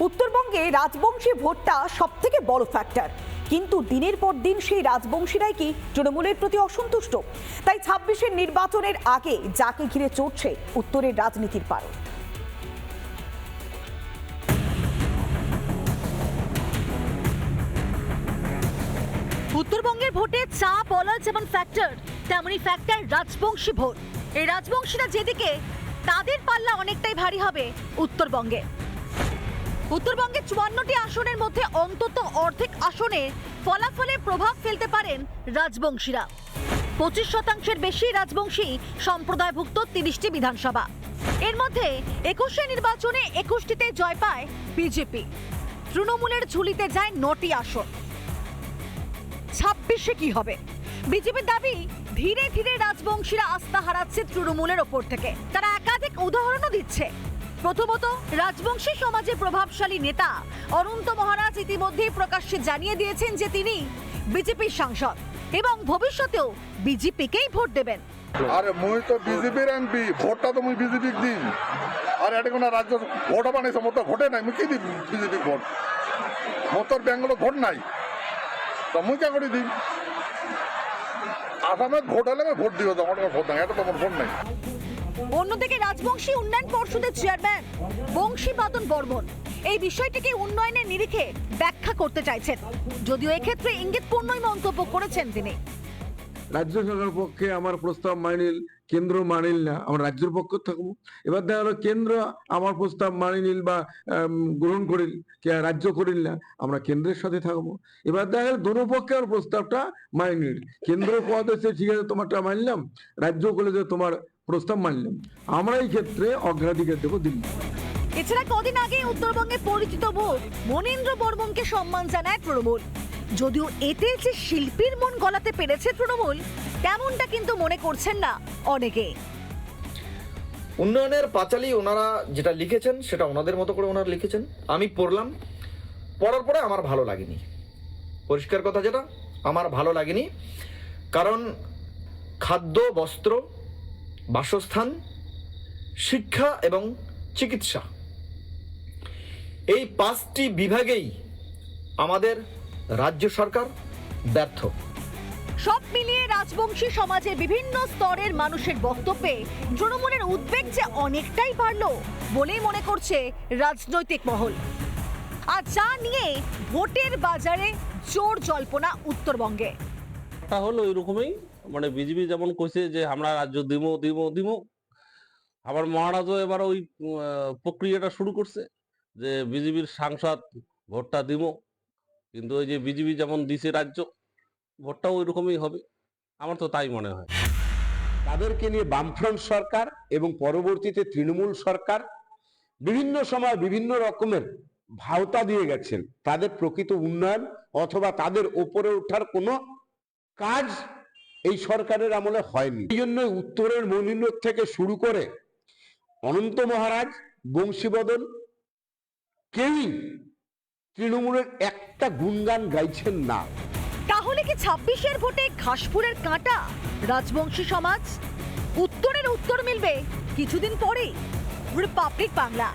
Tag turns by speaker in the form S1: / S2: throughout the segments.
S1: উত্তরবঙ্গে রাজবংশী ভোটটা সবথেকে বড় ফ্যাক্টর, কিন্তু দিনের পর দিন সেই রাজবংশীরাই কি তৃণমূলের প্রতি অসন্তুষ্ট? তাই 26-এর নির্বাচনের আগে যাকে ঘিরে চড়ছে উত্তরের রাজনীতির পারদ।
S2: উত্তরবঙ্গের ভোটে চা বলা যেমন ফ্যাক্টর, তেমনি ফ্যাক্টর রাজবংশী ভোট। এই রাজবংশীরা যেদিকে, তাদের পাল্লা অনেকটাই ভারী হবে উত্তরবঙ্গে। উত্তরবঙ্গে 54টি আসনের মধ্যে অন্তত অর্ধেক আসনে ফলাফলে প্রভাব ফেলতে পারেন রাজবংশীরা। 25% বেশি রাজবংশী সম্প্রদায়ভুক্ত 30টি বিধানসভা। এর মধ্যে 21 নির্বাচনে 21টিতে জয় পায় বিজেপি। তৃণমূলের ঝুলিতে যায় 9টি আসন। 26-এ কি হবে? বিজেপির দাবি, ধীরে ধীরে রাজবংশীরা আস্থা হারাচ্ছে তৃণমূলের ওপর থেকে। তারা একাধিক উদাহরণও দিচ্ছে। প্রথমত, রাজবংশী সমাজের প্রভাবশালী নেতা অনন্ত মহারাজ ইতিমধ্যেই প্রকাশ্যে জানিয়ে দিয়েছেন যে তিনি বিজেপির সাংসদ এবং ভবিষ্যতেও বিজেপিকেই ভোট দেবেন।
S3: আরে মুই তো বিজেপির এমপি, ভোটটা তো মুই বিজেপিকে দিন। আর এটা কোনো রাজ্য ভোট বানাইছে, মোর তো ভোটে নাই, মুই কি দিই বিজেপি ভোট? মোর তো বেঙ্গলত ভোট নাই, তো মুই কে করে দিই? আসামে ভোট হলে আমি ভোট দিব, আমার ভোট নাই, এটা তো আমার ভোট নাই।
S2: অন্যদিকে রাজবংশী উন্নয়ন পর্ষদের চেয়ারম্যান বংশীবাদন বর্মন এই বিষয়টিকে উন্নয়নের নিরিখে ব্যাখ্যা করতে চাইছেন, যদিও এক্ষেত্রে ইঙ্গিতপূর্ণই মন্তব্য করেছেন তিনি।
S4: রাজ্য সরকারের পক্ষে আমার প্রস্তাব মানিল, কেন্দ্র মানিল না, আমরা রাজ্যের পক্ষে থাকবো। এবার দেখা গেলো কেন্দ্র আমার প্রস্তাব মানি নিল বা গ্রহণ করিল, রাজ্য করিল না, আমরা কেন্দ্রের সাথে থাকবো। এবার দেখা গেল দোনো পক্ষে আমার প্রস্তাবটা মানি নিল, কেন্দ্র পদ এসে ঠিক আছে তোমারটা মানলাম, রাজ্য করলে যে তোমার প্রস্তাব মানলাম। আমরা এই ক্ষেত্রে অগ্রাধিকার দেবো দিল্লি।
S2: এছাড়া কদিন আগে উত্তরবঙ্গে পরিচিত মুখ মনীন্দ্র বর্মনকে সম্মান জানায় তৃণমূল। যদিও এতে যে শিল্পীর মন গলাতে পেরেছে তৃণমূল, তেমনটা কিন্তু মনে করছেন না অনেকে।
S5: উন্নয়নের পাঁচালী ওনারা যেটা লিখেছেন সেটা ওনাদের মতো করে ওনারা লিখেছেন। আমি পড়লাম, পড়ার পরে আমার ভালো লাগেনি। পরিষ্কার কথা, যেটা আমার ভালো লাগেনি, কারণ খাদ্য, বস্ত্র, বাসস্থান, শিক্ষা এবং চিকিৎসা, এই 5টি বিভাগেই আমাদের রাজ্য সরকার ব্যর্থ।
S2: সব মিলিয়ে রাজবংশী সমাজের বিভিন্ন স্তরের মানুষের বক্তব্যে তৃণমূলের উদ্বেগ যে অনেকটাই বাড়লো বলেই মনে করছে রাজনৈতিক মহল। আর যা নিয়ে ভোটের বাজারে জোর জল্পনা উত্তরবঙ্গে।
S6: তা হলো ওই রকমই, মানে বিজেপি যেমন কইছে যে আমরা রাজ্য দিব দিব দিব, আবার মহারাজও এবার ওই প্রক্রিয়াটা শুরু করছে যে বিজেপির সাংসদ ভোটটা দিব। কিন্তু ওই যে বিজেপি যেমন দিছে রাজ্য, ভোটটাও ওই রকমই হবে, আমার তো তাই মনে হয়।
S4: তাদেরকে নিয়ে বামফ্রন্ট সরকার এবং পরবর্তীতে তৃণমূল সরকার বিভিন্ন সময় বিভিন্ন রকমের ভাওতা দিয়ে গেছেন। তাদের প্রকৃত উন্নয়ন অথবা তাদের ওপরে ওঠার কোনো কাজ এই সরকারের আমলে হয়নি। এই জন্য উত্তরের মনীন্দ্র থেকে শুরু করে অনন্ত মহারাজ, বংশীবদন, কেউই তৃণমূলের একটা গুণগান গাইছেন না।
S2: তাহলে কি 26-এর ভোটে ঘাসফুলের কাঁটা রাজবংশী সমাজ? উত্তরের উত্তর মিলবে কিছুদিন পরেই। রিপাবলিক বাংলা।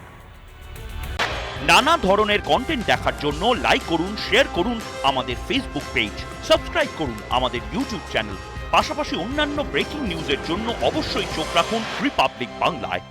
S7: নানা ধরনের কন্টেন্ট দেখার জন্য লাইক করুন, শেয়ার করুন আমাদের ফেসবুক পেজ, সাবস্ক্রাইব করুন আমাদের ইউটিউব চ্যানেল। পাশাপাশি অন্যান্য ব্রেকিং নিউজের জন্য অবশ্যই চোখ রাখুন রিপাবলিক বাংলায়।